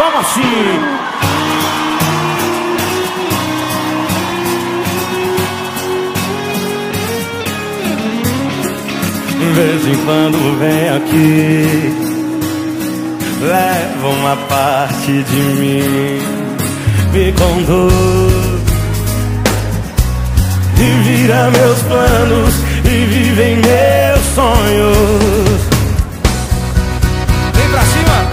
Vamos assim. De vez em quando vem aqui, leva uma parte de mim, me conduz e vira meus planos e vive em meus sonhos. Vem pra cima!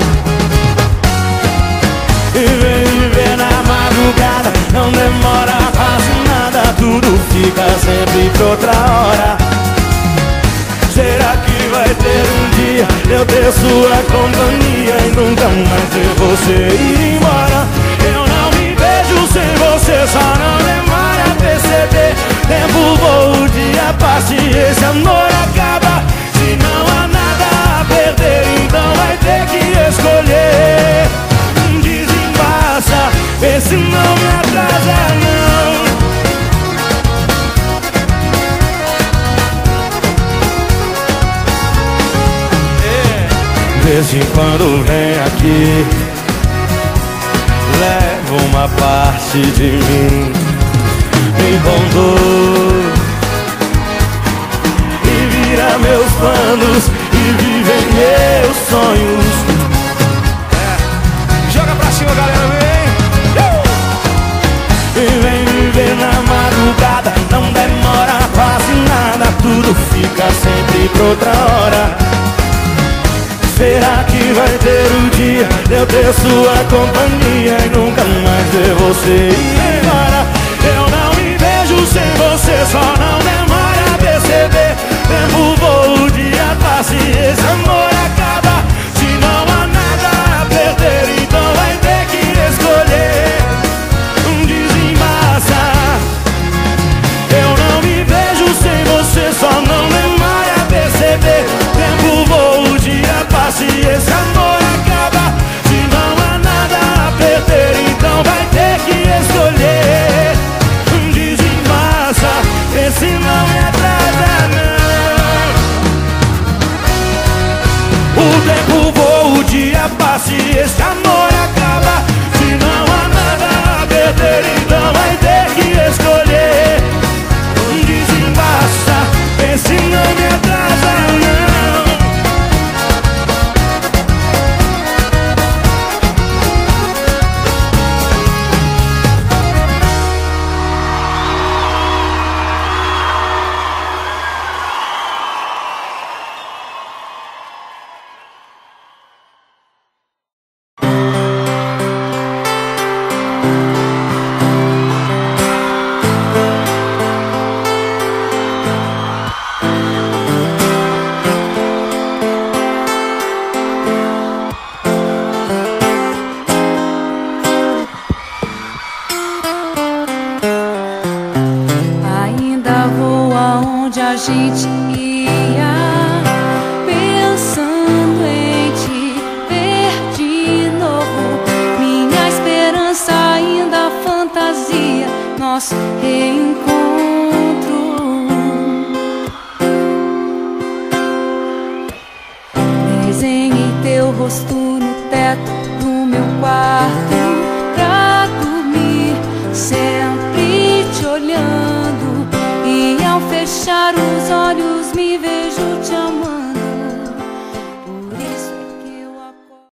E vem viver na madrugada, não demora quase nada, tudo fica sempre pra outra hora. Será que vai ter um dia eu ter sua companhia e nunca mais ver você ir embora? Eu não me vejo sem você, só não demora a perceber. Tempo voa, o dia passa e esse amor acaba. Se não há nada a perder, então vai ter que escolher. Desembaça, vê se não me atrasa não. De vez em quando vem aqui, leva uma parte de mim, me conduz e vira meus planos e vive em meus sonhos. Joga pra cima, galera, vem! E vem viver na madrugada, não demora quase nada, tudo fica sempre pra outra hora. Será que vai ter o dia de eu ter sua companhia e nunca mais ver você ir embora? Eu não me vejo sem você, só não demora a perceber. Tempo voa, o dia passa e esse amor acaba. Se não há nada a perder, então vai ter que escolher. Desembaça. Eu não me vejo sem você, só não demora a perceber. Tempo voa, o dia passa e esse amor acaba. Se não há nada a perder, então vai ter que escolher. Desembaça, esse não me atrasa não. O tempo voa, o dia passa e esse amor acaba. Se não há nada a perder, então vai ter que escolher. Desembaça, esse não me atrasa não. A gente ia pensando em te ver de novo. Minha esperança ainda fantasia nosso reencontro. Desenhei teu rosto no teto do meu quarto pra dormir, sempre te olhando. E ao fechar os olhos me vejo te amando.